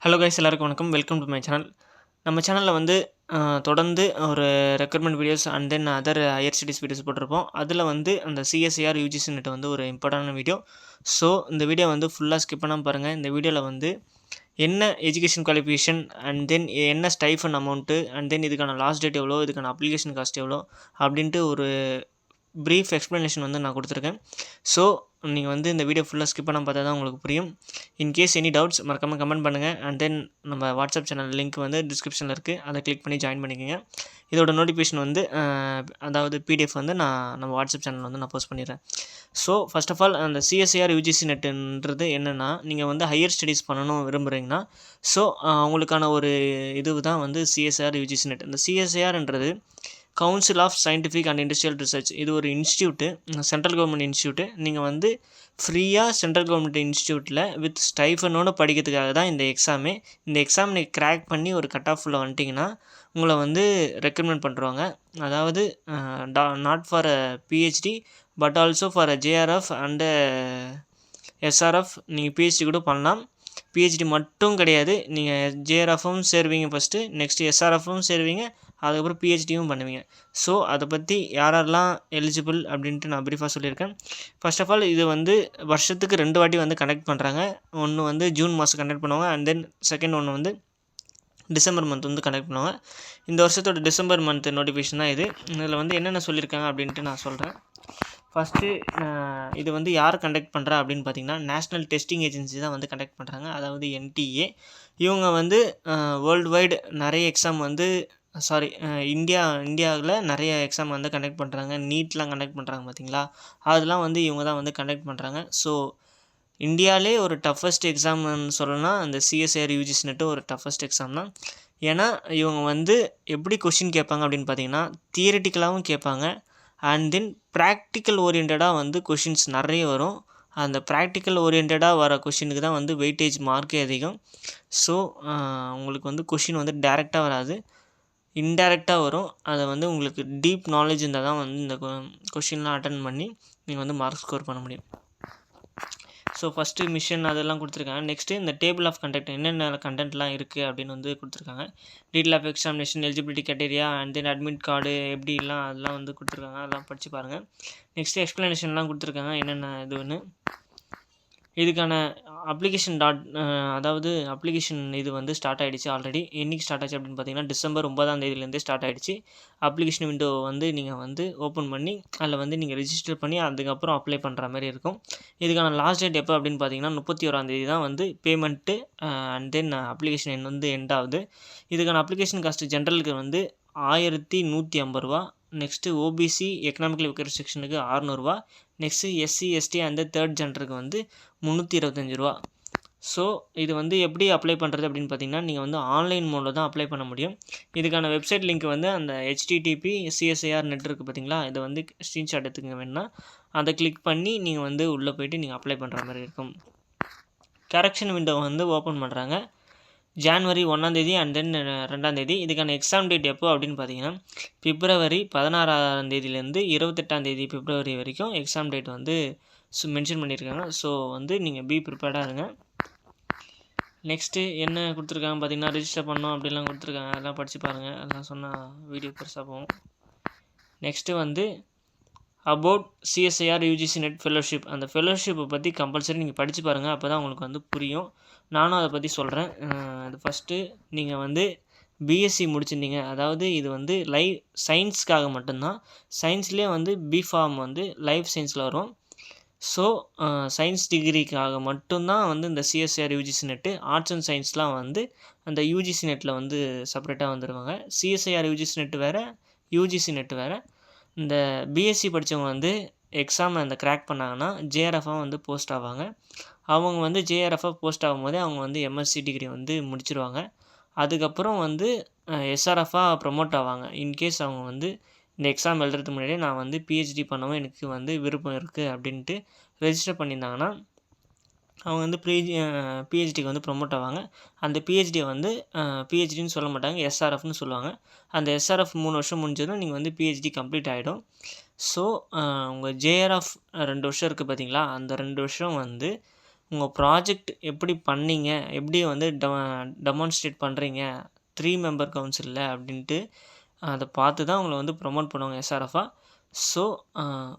Hello guys எல்லாருக்கும் வணக்கம். Welcome to my channel. நம்ம சேனலில் வந்து தொடர்ந்து ஒரு recruitment videos and then other higher studies videos போட்டிருப்போம். அதில் வந்து அந்த சிஎஸ்ஐஆர் யூஜிசி நெட் வந்து ஒரு இம்பார்ட்டண்டான வீடியோ. ஸோ இந்த வீடியோ வந்து ஃபுல்லாக ஸ்கிப் பண்ணாமல் பாருங்கள். இந்த வீடியோவில் வந்து என்ன எஜுகேஷன் குவாலிஃபிகேஷன் அண்ட் தென் என்ன ஸ்டைஃபன் அமௌண்ட்டு அண்ட் தென் இதுக்கான லாஸ்ட் டேட் எவ்வளோ, இதுக்கான அப்ளிகேஷன் காஸ்ட் எவ்வளோ அப்படின்ட்டு ஒரு ப்ரீஃப் எக்ஸ்ப்ளனேஷன் வந்து நான் கொடுத்துருக்கேன். ஸோ நீங்கள் வந்து இந்த வீடியோ ஃபுல்லாக ஸ்கிப் பண்ணாமல் பார்த்தா தான் உங்களுக்கு புரியும். இன்கேஸ் எனி டவுட்ஸ் மறக்காமல் கமெண்ட் பண்ணுங்கள். அண்ட் தென் நம்ம வாட்ஸ்அப் சேனல் லிங்க் வந்து டிஸ்கிரிப்ஷனில் இருக்குது, அதை கிளிக் பண்ணி ஜாயின் பண்ணிக்கோங்க. இதோட நோட்டிஃபிகேஷன் வந்து அதாவது பிடிஎஃப் வந்து நம்ம வாட்ஸ்அப் சேனல் வந்து நான் போஸ்ட் பண்ணிடுறேன். ஸோ ஃபர்ஸ்ட் ஆஃப் ஆல் அந்த சிஎஸ்ஐஆர் யூஜிசி நெட்டுன்றது என்னென்னா, நீங்கள் வந்து ஹையர் ஸ்டடீஸ் பண்ணணும் விரும்புகிறீங்கன்னா ஸோ உங்களுக்கான ஒரு இது தான் வந்து சிஎஸ்ஐஆர் யூஜிசி நெட். இந்த சிஎஸ்ஐஆர்ன்றது council of scientific and industrial research. இது ஒரு இன்ஸ்டியூட்டு, சென்ட்ரல் கவர்மெண்ட் இன்ஸ்டியூட்டு. நீங்கள் வந்து ஃப்ரீயாக சென்ட்ரல் கவர்மெண்ட் இன்ஸ்டியூட்டில் வித் ஸ்டைஃபனோடு படிக்கிறதுக்காக தான் இந்த எக்ஸாமே. இந்த எக்ஸாம் நீங்கள் கிராக் பண்ணி ஒரு கட் ஆஃபில் வந்துட்டிங்கன்னா உங்களை வந்து ரெக்கமெண்ட் பண்ணுறாங்க. அதாவது not for a PhD but also for a JRF and SRF. நீங்கள் பிஹெச்டி கூட பண்ணலாம். பிஹெச்டி மட்டும் கிடையாது, நீங்கள் ஜேஆர்எஃப்பும் சேருவீங்க ஃபஸ்ட்டு, நெக்ஸ்ட்டு எஸ்ஆர்எஃப்பும் சேருவீங்க, அதுக்கப்புறம் பிஹெச்டியும் பண்ணுவீங்க. ஸோ அதை பற்றி யாரெல்லாம் எலிஜிபிள் அப்படின்ட்டு நான் ப்ரீஃபாக சொல்லியிருக்கேன். ஃபர்ஸ்ட் ஆஃப் ஆல் இது வந்து வருஷத்துக்கு 2 வாட்டி வந்து கண்டக்ட் பண்ணுறாங்க. ஒன்று வந்து ஜூன் மாதம் கண்டக்ட் பண்ணுவாங்க அண்ட் தென் செகண்ட் ஒன்று வந்து டிசம்பர் மந்த் வந்து கண்டக்ட் பண்ணுவாங்க. இந்த வருஷத்தோட டிசம்பர் மந்த் நோட்டிஃபிகேஷன் தான் இது. இதில் வந்து என்னென்ன சொல்லியிருக்காங்க அப்படின்ட்டு நான் சொல்கிறேன். ஃபஸ்ட்டு இது வந்து யார் கண்டக்ட் பண்ணுறா அப்படின்னு பார்த்தீங்கன்னா, நேஷ்னல் டெஸ்டிங் ஏஜென்சி தான் வந்து கண்டக்ட் பண்ணுறாங்க, அதாவது என்டிஏ. இவங்க வந்து வேர்ல்டு வைடு நிறைய எக்ஸாம் வந்து இந்தியாவில் நிறைய எக்ஸாம் வந்து கண்டக்ட் பண்ணுறாங்க. நீட்லாம் கண்டக்ட் பண்ணுறாங்க பார்த்தீங்களா, அதெல்லாம் வந்து இவங்க தான் வந்து கண்டக்ட் பண்ணுறாங்க. ஸோ இந்தியாவிலே ஒரு டஃபஸ்ட் எக்ஸாம்னு சொல்லலாம் அந்த சிஎஸ்ஐஆர் யூஜிசி நெட்டு ஒரு டஃபஸ்ட் எக்ஸாம் தான். ஏன்னா இவங்க வந்து எப்படி கொஷின் கேட்பாங்க அப்படின்னு பார்த்தீங்கன்னா, தியரிட்டிக்கலாகவும் கேட்பாங்க அண்ட் தென் ப்ராக்டிக்கல் ஓரியன்டாக வந்து கொஷின்ஸ் நிறைய வரும். அந்த ப்ராக்டிக்கல் ஓரியன்டாக வர கொஷினுக்கு தான் வந்து வெயிட்டேஜ் மார்க்கே அதிகம். ஸோ உங்களுக்கு வந்து கொஷின் வந்து டைரெக்டாக வராது, இன்டைரக்டாக வரும். அதை வந்து உங்களுக்கு டீப் நாலேஜ் இருந்தால் தான் வந்து இந்த கொஷின்லாம் அட்டன் பண்ணி நீங்கள் வந்து மார்க் ஸ்கோர் பண்ண முடியும். ஸோ ஃபஸ்ட்டு மிஷன் அதெல்லாம் கொடுத்துருக்காங்க. நெக்ஸ்ட்டு இந்த டேபிள் ஆஃப் கண்டக்ட் என்னென்ன கண்டென்ட்லாம் இருக்குது அப்படின்னு வந்து கொடுத்துருக்காங்க. Detail of examination, eligibility criteria and then admit card எப்படிலாம் அதெல்லாம் வந்து கொடுத்துருக்காங்க, அதெல்லாம் படித்து பாருங்கள். நெக்ஸ்ட்டு எக்ஸ்ப்ளனேஷன்லாம் கொடுத்துருக்காங்க என்னென்ன இதுன்னு. இதுக்கான அப்ளிகேஷன் அதாவது அப்ளிகேஷன் இது வந்து ஸ்டார்ட் ஆகிடுச்சு ஆல்ரெடி. என்றைக்கு ஸ்டார்ட் ஆச்சு அப்படின்னு பார்த்தீங்கன்னா, டிசம்பர் 9ஆம் தேதியிலேருந்தே ஸ்டார்ட் ஆகிடுச்சு. அப்ளிகேஷன் விண்டோ வந்து நீங்கள் வந்து ஓப்பன் பண்ணி அதில் வந்து நீங்கள் ரிஜிஸ்டர் பண்ணி அதுக்கப்புறம் அப்ளை பண்ணுற மாதிரி இருக்கும். இதுக்கான லாஸ்ட் டேட் எப்போ அப்படின்னு பார்த்தீங்கன்னா, 31ஆம் தேதி தான் வந்து பேமெண்ட்டு அண்ட் தென் அப்ளிகேஷன் வந்து எண்ட் ஆகுது. இதுக்கான அப்ளிகேஷன் காஸ்ட்டு ஜென்ரலுக்கு வந்து 1150 ரூபா. நெக்ஸ்ட்டு ஓபிசி எக்கனாமிக்கலி வீக்கர் செக்ஷனுக்கு 600 ரூபா. Next SC ST and third ஜென்டருக்கு வந்து 325 ரூபா. ஸோ இது வந்து எப்படி அப்ளை பண்ணுறது அப்படின்னு பார்த்தீங்கன்னா, நீங்கள் வந்து ஆன்லைன் மோடில் தான் அப்ளை பண்ண முடியும். இதுக்கான வெப்சைட் லிங்க் வந்து அந்த HTTP சிஎஸ்ஐஆர் நெட் இருக்குது பார்த்தீங்களா, இதை வந்து ஸ்க்ரீன்ஷாட் எடுத்துக்க வேணும்னா அதை கிளிக் பண்ணி நீங்கள் வந்து உள்ளே போய்ட்டு நீங்கள் அப்ளை பண்ணுற மாதிரி இருக்கும். கரெக்ஷன் விண்டோ வந்து ஓப்பன் பண்ணுறாங்க ஜான்வரி 1ஆம் தேதி அண்ட் தென் 2ஆம் தேதி. இதுக்கான எக்ஸாம் டேட் எப்போ அப்படின்னு பார்த்தீங்கன்னா, பிப்ரவரி 16ஆம் தேதியிலேருந்து 28ஆம் தேதி பிப்ரவரி வரைக்கும் எக்ஸாம் டேட் வந்து மென்ஷன் பண்ணியிருக்காங்க. ஸோ வந்து நீங்கள் பி ப்ரிப்பேர்டாக இருங்க. நெக்ஸ்ட்டு என்ன கொடுத்துருக்காங்க பார்த்தீங்கன்னா, ரிஜிஸ்டர் பண்ணோம் அப்படிலாம் கொடுத்துருக்காங்க, அதெல்லாம் படித்து பாருங்கள். அதெல்லாம் சொன்னால் வீடியோ பெருசாக போகும். நெக்ஸ்ட்டு வந்து about CSIR UGC net fellowship. அந்த ஃபெலோஷிப்பை பற்றி கம்பல்சரி நீங்கள் படித்து பாருங்கள், அப்போ தான் உங்களுக்கு வந்து புரியும். நானும் அதை பற்றி சொல்கிறேன். அது ஃபஸ்ட்டு நீங்கள் வந்து பிஎஸ்சி முடிச்சிருந்தீங்க, அதாவது இது வந்து சயின்ஸ்க்காக மட்டும்தான். சயின்ஸ்லேயே வந்து பிஃபார்ம் வந்து லைஃப் சயின்ஸில் வரும். ஸோ சயின்ஸ் டிகிரிக்காக மட்டும்தான் வந்து இந்த CSIR UGC NET. Arts and சயின்ஸ்லாம் வந்து அந்த யூஜிசி நெட்டில் வந்து செப்பரேட்டாக வந்துடுவாங்க. சிஎஸ்ஐஆர் யூஜிசி நெட்டு வேறு, யூஜிசி நெட்டு வேறு. இந்த பிஎஸ்சி படித்தவங்க வந்து எக்ஸாம் அந்த கிராக் பண்ணாங்கன்னா ஜேஆர்எஃபாக வந்து போஸ்ட் ஆவாங்க. அவங்க வந்து ஜேஆர்எஃபாக போஸ்ட் ஆகும்போதே அவங்க வந்து எம்எஸ்சி டிகிரி வந்து முடிச்சிருவாங்க. அதுக்கப்புறம் வந்து எஸ்ஆர்எஃபாக ப்ரொமோட் ஆவாங்க. இன்கேஸ் அவங்க வந்து இந்த எக்ஸாம் எழுதுறதுக்கு முன்னாடியே நான் வந்து பிஹெச்டி பண்ணவும் எனக்கு வந்து விருப்பம் இருக்குது அப்படின்ட்டு ரெஜிஸ்டர் பண்ணியிருந்தாங்கன்னா அவங்க வந்து பிஹெச்டிக்கு வந்து ப்ரொமோட் ஆவாங்க. அந்த பிஹெச்டியை வந்து பிஹெச்டின்னு சொல்ல மாட்டாங்க, எஸ்ஆர்எஃப்னு சொல்லுவாங்க. அந்த எஸ்ஆர்எஃப் 3 வருஷம் முடிஞ்சதும் நீங்கள் வந்து பிஹெச்டி கம்ப்ளீட் ஆகிடும். ஸோ உங்கள் ஜேஆர்எஃப் 2 வருஷம் இருக்குது பார்த்தீங்களா, அந்த 2 வருஷம் வந்து உங்கள் ப்ராஜெக்ட் எப்படி பண்ணீங்க, எப்படி வந்து டெமான்ஸ்ட்ரேட் பண்ணுறீங்க 3 மெம்பர் கவுன்சிலில் அப்படின்ட்டு அதை பார்த்து தான் உங்களை வந்து ப்ரொமோட் பண்ணுவாங்க எஸ்ஆர்எஃபாக. ஸோ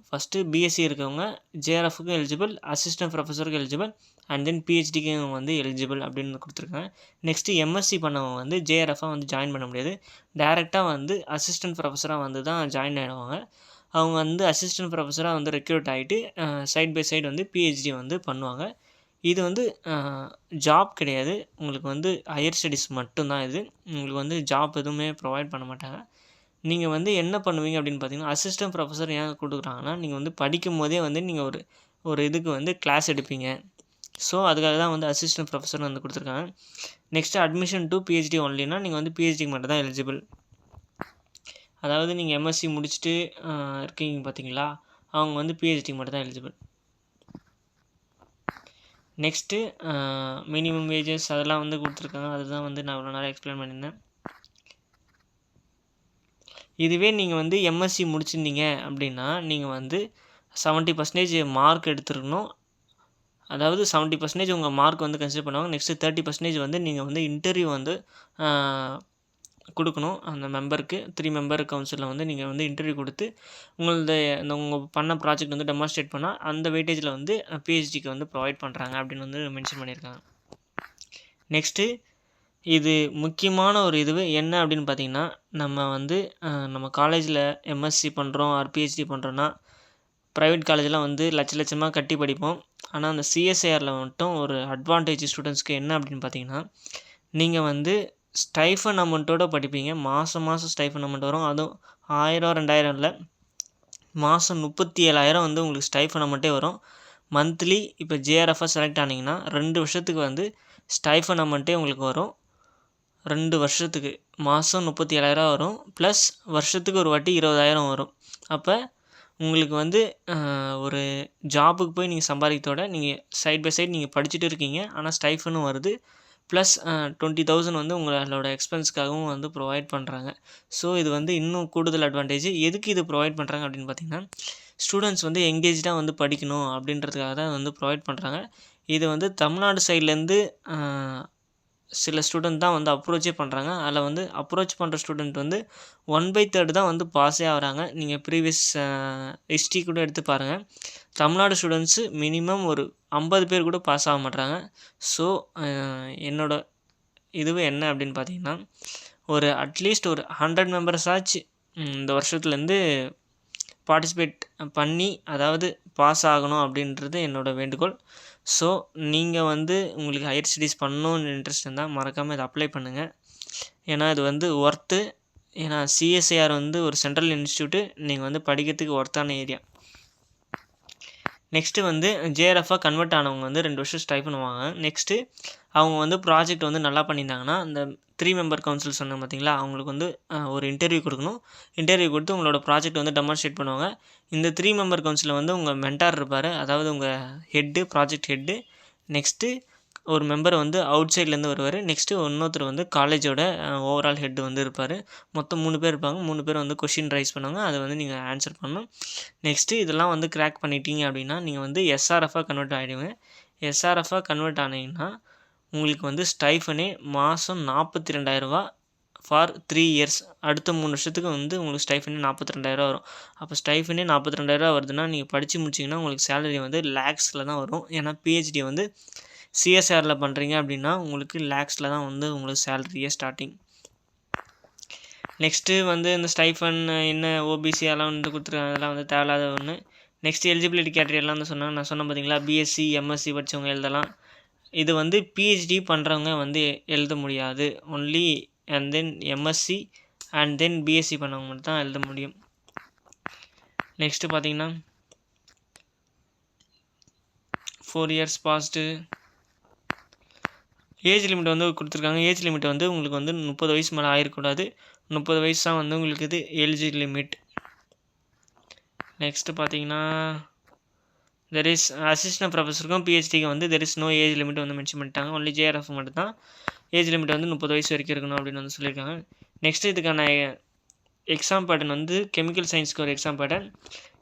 ஃபஸ்ட்டு பிஎஸ்சி இருக்கவங்க ஜேஆர்எஃப்க்கும் எலிஜிபிள், அசிஸ்டன்ட் ப்ரொஃபஸருக்கு எலிஜிபிள், அண்ட் தென் பிஹெச்டிக்கும் வந்து எலிஜிபிள் அப்படின்னு கொடுத்துருக்காங்க. நெக்ஸ்ட்டு எம்எஸ்சி பண்ணவங்க வந்து ஜேஆர்எஃபாக வந்து ஜாயின் பண்ண முடியாது. டேரெக்டாக வந்து அசிஸ்டன்ட் ப்ரொஃபஸராக வந்து தான் ஜாயின் ஆகிடுவாங்க. அவங்க வந்து அசிஸ்டன்ட் ப்ரொஃபஸராக வந்து ரெக்ரூட் ஆகிட்டு சைட் பை சைடு வந்து பிஹெச்டி வந்து பண்ணுவாங்க. இது வந்து ஜாப் கிடையாது, உங்களுக்கு வந்து ஹையர் ஸ்டடீஸ் மட்டும்தான். இது உங்களுக்கு வந்து ஜாப் எதுவுமே ப்ரொவைட் பண்ண மாட்டாங்க. நீங்கள் வந்து என்ன பண்ணுவீங்க அப்படின்னு பார்த்தீங்கன்னா, அசிஸ்டன்ட் ப்ரொஃபஸர் ஏன் கொடுக்குறாங்கன்னா, நீங்கள் வந்து படிக்கும் போதே வந்து நீங்கள் ஒரு இதுக்கு வந்து கிளாஸ் எடுப்பீங்க. ஸோ அதுக்காக தான் வந்து அசிஸ்டன்ட் ப்ரொஃபஸர் வந்து கொடுத்துருக்காங்க. நெக்ஸ்ட்டு அட்மிஷன் டு பிஹெச்டி ஒன்லினா நீங்கள் வந்து பிஹெச்டிக்கு மட்டும் தான் எலிஜிபிள். அதாவது நீங்கள் எம்எஸ்சி முடிச்சுட்டு இருக்கீங்க பார்த்தீங்களா, அவங்க வந்து பிஹெச்டிக்கு மட்டும் தான் எலிஜிபிள். நெக்ஸ்ட்டு மினிமம் வேஜஸ் அதெல்லாம் வந்து கொடுத்துருக்காங்க. அதுதான் வந்து நான் இவ்வளோ நேரம் எக்ஸ்பிளைன் பண்ணியிருந்தேன். இதுவே நீங்கள் வந்து எம்எஸ்சி முடிச்சிருந்தீங்க அப்படின்னா நீங்கள் வந்து 70% மார்க் எடுத்துருக்கணும். அதாவது 70% உங்கள் மார்க் வந்து கன்சிடர் பண்ணுவாங்க. நெக்ஸ்ட்டு 30% வந்து நீங்கள் வந்து இன்டர்வியூ வந்து கொடுக்கணும். அந்த மெம்பருக்கு 3 மெம்பர் கவுன்சிலில் வந்து நீங்கள் வந்து இன்டர்வியூ கொடுத்து உங்கள் பண்ண ப்ராஜெக்ட் வந்து டெமான்ஸ்ட்ரேட் பண்ணால் அந்த வெயிட்டேஜில் வந்து பிஹெச்டிக்கு வந்து ப்ரொவைட் பண்ணுறாங்க அப்படின்னு வந்து மென்ஷன் பண்ணியிருக்காங்க. நெக்ஸ்ட்டு இது முக்கியமான ஒரு இதுவே என்ன அப்படின்னு பார்த்தீங்கன்னா, நம்ம காலேஜில் எம்எஸ்சி பண்ணுறோம் ஆர் பிஹெச்டி பண்ணுறோன்னா ப்ரைவேட் காலேஜெலாம் வந்து லட்சமாக கட்டி படிப்போம். ஆனால் அந்த சிஎஸ்ஐஆரில் மட்டும் ஒரு அட்வான்டேஜ் ஸ்டூடெண்ட்ஸ்க்கு என்ன அப்படின்னு பார்த்தீங்கன்னா, நீங்கள் வந்து ஸ்டைஃபன் அமௌண்ட்டோடு படிப்பீங்க. மாதம் ஸ்டைஃபன் அமௌண்ட் வரும். அதுவும் 1000 2000 இல்லை, மாதம் 37,000 வந்து உங்களுக்கு ஸ்டைஃபன் அமௌண்ட்டே வரும். மந்த்லி இப்போ ஜேஆர்எஃபாக செலக்ட் ஆனீங்கன்னா 2 வருஷத்துக்கு வந்து ஸ்டைஃபன் அமௌண்ட்டே உங்களுக்கு வரும். 2 வருஷத்துக்கு மாதம் 37,000 வரும். ப்ளஸ் வருஷத்துக்கு ஒரு வாட்டி 20,000 வரும். அப்போ உங்களுக்கு வந்து ஒரு ஜாபுக்கு போய் நீங்கள் சம்பாதிக்கிறதோட நீங்கள் சைட் பை சைட் நீங்கள் படிச்சுட்டு இருக்கீங்க, ஆனால் ஸ்டைஃபனும் வருது. ப்ளஸ் 20,000 வந்து உங்களோட எக்ஸ்பென்ஸ்க்காகவும் வந்து ப்ரொவைட் பண்ணுறாங்க. ஸோ இது வந்து இன்னும் கூடுதல் அட்வான்டேஜ். எதுக்கு இது ப்ரொவைட் பண்ணுறாங்க அப்படின்னு பார்த்தீங்கன்னா, ஸ்டூடெண்ட்ஸ் வந்து எங்கேஜ்டாக வந்து படிக்கணும் அப்படின்றதுக்காக தான் வந்து ப்ரொவைட் பண்ணுறாங்க. இது வந்து தமிழ்நாடு சைட்லேருந்து சில ஸ்டூடெண்ட் தான் வந்து அப்ரோச்சே பண்ணுறாங்க. அதில் வந்து அப்ரோச் பண்ணுற ஸ்டூடெண்ட் வந்து 1/3 தான் வந்து பாஸே ஆகிறாங்க. நீங்கள் ப்ரீவியஸ் ஹிஸ்ட்ரி கூட எடுத்து பாருங்கள். தமிழ்நாடு ஸ்டூடெண்ட்ஸு மினிமம் ஒரு 50 பேர் கூட பாஸ் ஆக மாட்றாங்க. ஸோ என்னோடய இதுவே என்ன அப்படின்னு பார்த்தீங்கன்னா, ஒரு அட்லீஸ்ட் ஒரு 100 மெம்பர்ஸாச்சு இந்த வருஷத்துலேருந்து பார்ட்டிசிபேட் பண்ணி அதாவது பாஸ் ஆகணும் அப்படின்றது என்னோடய வேண்டுகோள். ஸோ நீங்கள் வந்து உங்களுக்கு ஹையர் ஸ்டடீஸ் பண்ணணுன்னு இன்ட்ரெஸ்ட் இருந்தால் மறக்காமல் இதை அப்ளை பண்ணுங்கள். ஏன்னா இது வந்து ஒர்த்து. ஏன்னா சிஎஸ்ஐஆர் வந்து ஒரு சென்ட்ரல் இன்ஸ்டியூட்டு, நீங்கள் வந்து படிக்கிறதுக்கு ஒர்த்தான ஏரியா. நெக்ஸ்ட்டு வந்து ஜேஆர்எஃபாக கன்வெர்ட் ஆனவங்க வந்து 2 வருஷம் ஸ்டை பண்ணுவாங்க. நெக்ஸ்ட்டு அவங்க வந்து ப்ராஜெக்ட் வந்து நல்லா பண்ணியிருந்தாங்கன்னா அந்த 3 மெம்பர் கவுன்சில் சொன்னேன் பார்த்தீங்களா, அவங்களுக்கு வந்து ஒரு இன்டர்வியூ கொடுக்கணும். இன்டர்வியூ கொடுத்து உங்களோட ப்ராஜெக்ட் வந்து டெமான்ஸ்ட்ரேட் பண்ணுவாங்க. இந்த 3 மெம்பர் கவுன்சிலில் வந்து உங்கள் மென்டார் இருப்பார், அதாவது உங்கள் ப்ராஜெக்ட் ஹெட்டு. நெக்ஸ்ட்டு ஒரு மெம்பர் வந்து அவுட் சைட்லேருந்து வருவார். நெக்ஸ்ட்டு இன்னொருத்தர் வந்து காலேஜோட ஓவரால் ஹெட் வந்து இருப்பார். மொத்தம் 3 பேர் இருப்பாங்க. 3 பேர் வந்து கொஷின் ரைஸ் பண்ணுவாங்க, அதை வந்து நீங்கள் ஆன்சர் பண்ணணும். நெக்ஸ்ட்டு இதெல்லாம் வந்து கிராக் பண்ணிட்டீங்க அப்படின்னா நீங்கள் வந்து எஸ்ஆர்எஃபாக கன்வெர்ட் ஆகிடுவீங்க. எஸ்ஆர்எஃபாக கன்வெர்ட் ஆனீங்கன்னா உங்களுக்கு வந்து ஸ்டைஃபனே மாதம் 42,000 ஃபார் 3 இயர்ஸ். அடுத்த 3 வருஷத்துக்கு வந்து உங்களுக்கு ஸ்டைஃபனே 42,000 வரும். அப்போ ஸ்டைஃபனே 42,000 வருதுன்னா நீங்கள் படித்து முடிச்சிங்கன்னா உங்களுக்கு சேலரி வந்து லேக்ஸில் தான் வரும். ஏன்னா பிஹெச்டி வந்து சிஎஸ்ஆரில் பண்ணுறீங்க அப்படின்னா உங்களுக்கு லேக்ஸில் தான் வந்து உங்களுக்கு சேலரியே ஸ்டார்டிங். நெக்ஸ்ட்டு வந்து இந்த ஸ்டைஃபன் என்ன ஓபிசி அதெல்லாம் வந்து கொடுத்துருக்காங்க, அதெல்லாம் வந்து தேவையில்லாத ஒன்று. நெக்ஸ்ட்டு எலிஜிபிலிட்டி கேட்டகரியெல்லாம் வந்து நான் சொன்னேன் பார்த்தீங்களா, பிஎஸ்சி எம்எஸ்சி படித்தவங்க எழுதலாம். இது வந்து பிஹெச்டி பண்ணுறவங்க வந்து எழுத முடியாது. Only and then MSc and then BSc பண்ணவங்க மட்டும் தான் எழுத முடியும். நெக்ஸ்ட்டு பார்த்தீங்கன்னா 4 இயர்ஸ் பாஸ்ட்டு. ஏஜ் லிமிட் வந்து கொடுத்துருக்காங்க. ஏஜ் லிமிட் வந்து உங்களுக்கு வந்து 30 வயசு மேலே ஆகிடக்கூடாது. 30 வயசு தான் வந்து உங்களுக்கு இது ஏஜ் லிமிட். நெக்ஸ்ட்டு பார்த்தீங்கன்னா தெர் இஸ் அசிஸ்டன்ட் ப்ரொஃபஸருக்கும் பிஹெச்டிக்கு வந்து there is no age limit வந்து மென்ஷன் பண்ணிட்டாங்க. ஒன்லி ஜேஆர்எஃப் மட்டும் தான் ஏஜ் லிமிட் வந்து 30 வயசு வரைக்கும் இருக்கணும் அப்படின்னு வந்து சொல்லியிருக்காங்க. நெக்ஸ்ட்டு இதுக்கான எக்ஸாம் பேட்டர்ன் வந்து கெமிக்கல் சயின்ஸுக்கு ஒரு எக்ஸாம் பேட்டர்ன்,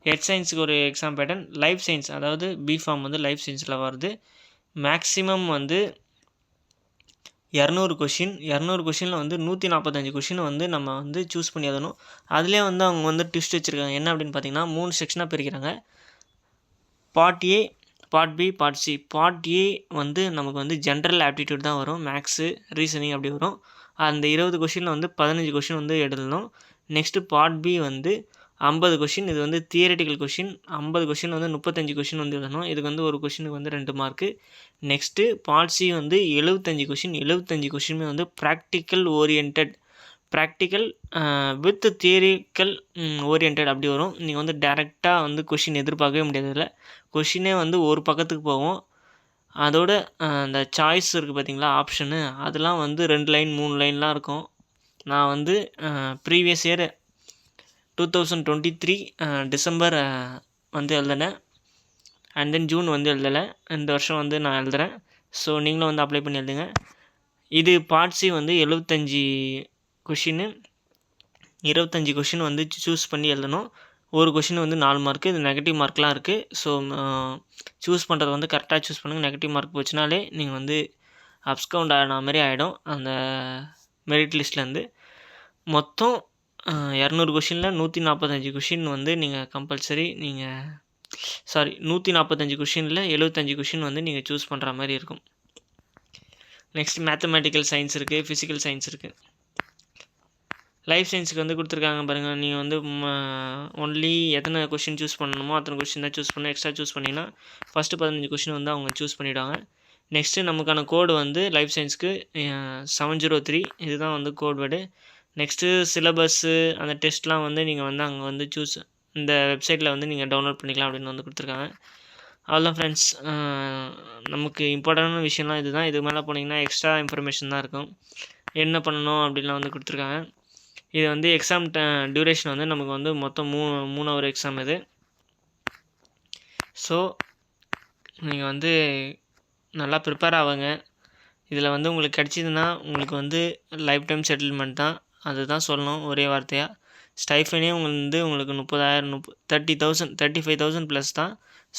ஹெட் சயின்ஸுக்கு ஒரு எக்ஸாம் பேட்டர்ன், லைஃப் சயின்ஸ் அதாவது பிஃபார்ம் வந்து லைஃப் சயின்ஸில் வருது. மேக்ஸிமம் வந்து 200 கொஷின் 200 கொஷினில் வந்து 145 கொஷின் வந்து நம்ம வந்து சூஸ் பண்ணி எழுதணும். அதிலே வந்து அவங்க வந்து ட்விஸ்ட் வச்சுருக்காங்க. என்ன அப்படின்னு பார்த்தீங்கன்னா 3 செக்ஷனாக பிரிக்கிறாங்க. Part A, part B, part C. Part A வந்து நமக்கு வந்து ஜென்ரல் ஆப்டிடியூட் தான் வரும், மேக்ஸு, ரீசனிங் அப்படி வரும். அந்த 20 கொஷினில் வந்து 15 கொஷின் வந்து எழுதணும். நெக்ஸ்ட்டு பார்ட் பி வந்து 50 கொஷின், இது வந்து தியரிட்டிக்கல் கொஷின். 50 கொஷின் வந்து 35 கொஷின் வந்து எழுதணும். இதுக்கு வந்து ஒரு கொஷினுக்கு வந்து 2 மார்க்கு. நெக்ஸ்ட்டு பார்ட் சி வந்து 75 கொஷின். 75 கொஷினுமே வந்து ப்ராக்டிக்கல் வித் தியரிக்கல் ஓரியன்டட் அப்படி வரும். நீங்கள் வந்து டேரெக்டாக வந்து கொஷின் எதிர்பார்க்கவே முடியாது. இதில் கொஷினே வந்து ஒரு பக்கத்துக்கு போகும். அதோட அந்த சாய்ஸ் இருக்குது பார்த்தீங்களா, ஆப்ஷனு, அதெல்லாம் வந்து 2 லைன் 3 லைன்லாம் இருக்கும். நான் வந்து ப்ரீவியஸ் இயர் 2023 டிசம்பர் வந்து எழுதினேன். அண்ட் தென் ஜூன் வந்து எழுதலை. இந்த வருஷம் வந்து நான் எழுதுகிறேன். ஸோ நீங்களும் வந்து அப்ளை பண்ணி எழுதுங்க. இது பார்ட் சி வந்து 75 கொஷின்னு, 25 கொஷின் வந்து சூஸ் பண்ணி எழுதணும். ஒரு கொஷின் வந்து 4 மார்க்கு. இது நெகட்டிவ் மார்க்லாம் இருக்குது. ஸோ சூஸ் பண்ணுறது வந்து கரெக்டாக சூஸ் பண்ணுங்கள். நெகட்டிவ் மார்க் போச்சுனாலே நீங்கள் வந்து அப்ஸ்கவுண்ட் ஆன மாதிரி ஆகிடும் அந்த மெரிட் லிஸ்ட்லேருந்து. மொத்தம் 200 கொஷினில் 145 கொஷின் வந்து நீங்கள் கம்பல்சரி 145 கொஷினில் 75 கொஷின் வந்து நீங்கள் சூஸ் பண்ணுற மாதிரி இருக்கும். நெக்ஸ்ட் மேத்தமெட்டிக்கல் சயின்ஸ் இருக்குது, ஃபிசிக்கல் சயின்ஸ் இருக்குது. லைஃப் சயின்ஸுக்கு வந்து கொடுத்துருக்காங்க பாருங்கள். நீங்கள் வந்து ஒன்லி எத்தனை கொஷின் சூஸ் பண்ணணுமோ அத்தனை கொஷின் தான் சூஸ் பண்ணணும். எக்ஸ்ட்ரா சூஸ் பண்ணிங்கன்னா ஃபஸ்ட்டு 15 கொஷின் வந்து அவங்க சூஸ் பண்ணிவிடுவாங்க. நெக்ஸ்ட்டு நமக்கான கோடு வந்து லைஃப் சயின்ஸுக்கு 703, இதுதான் வந்து கோட் வேர்டு. நெக்ஸ்ட்டு சிலபஸ்ஸு அந்த டெஸ்ட்லாம் வந்து நீங்கள் வந்து அங்கே வந்து இந்த வெப்சைட்டில் வந்து நீங்கள் டவுன்லோட் பண்ணிக்கலாம் அப்படின்னு வந்து கொடுத்துருக்காங்க. அவ்வளோதான் ஃப்ரெண்ட்ஸ். நமக்கு இம்பார்ட்டண்டான விஷயம்லாம் இது தான். இதுக்கு மேலே போனீங்கன்னா எக்ஸ்ட்ரா இன்ஃபர்மேஷன் தான் இருக்கும். என்ன பண்ணணும் அப்படின்லாம் வந்து கொடுத்துருக்காங்க. இது வந்து எக்ஸாம் டியூரேஷன் வந்து நமக்கு வந்து மொத்தம் 3 ஹவர் எக்ஸாம் இது. ஸோ நீங்கள் வந்து நல்லா ப்ரிப்பேர் ஆகுங்க. இதில் வந்து உங்களுக்கு கிடச்சிதுன்னா உங்களுக்கு வந்து லைஃப் டைம் செட்டில்மெண்ட் தான். அதுதான் சொல்லணும் ஒரே வார்த்தையாக. ஸ்டைஃபனே உங்களுக்கு 35,000 ப்ளஸ் தான்.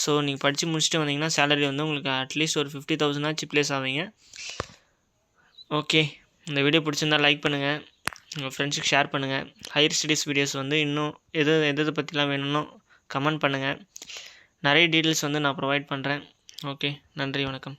ஸோ நீங்கள் படித்து முடிச்சுட்டு வந்தீங்கன்னா சேலரி வந்து உங்களுக்கு அட்லீஸ்ட் ஒரு 50,000 ப்ளேஸ் ஆவீங்க. ஓகே, இந்த வீடியோ பிடிச்சிருந்தால் லைக் பண்ணுங்கள், உங்கள் ஃப்ரெண்ட்ஸுக்கு ஷேர் பண்ணுங்கள். ஹையர் ஸ்டடீஸ் வீடியோஸ் வந்து இன்னும் எதை பற்றிலாம் வேணும்னோ கமெண்ட் பண்ணுங்கள். நிறைய டீட்டெயில்ஸ் வந்து நான் ப்ரொவைட் பண்ணுறேன். ஓகே, நன்றி, வணக்கம்.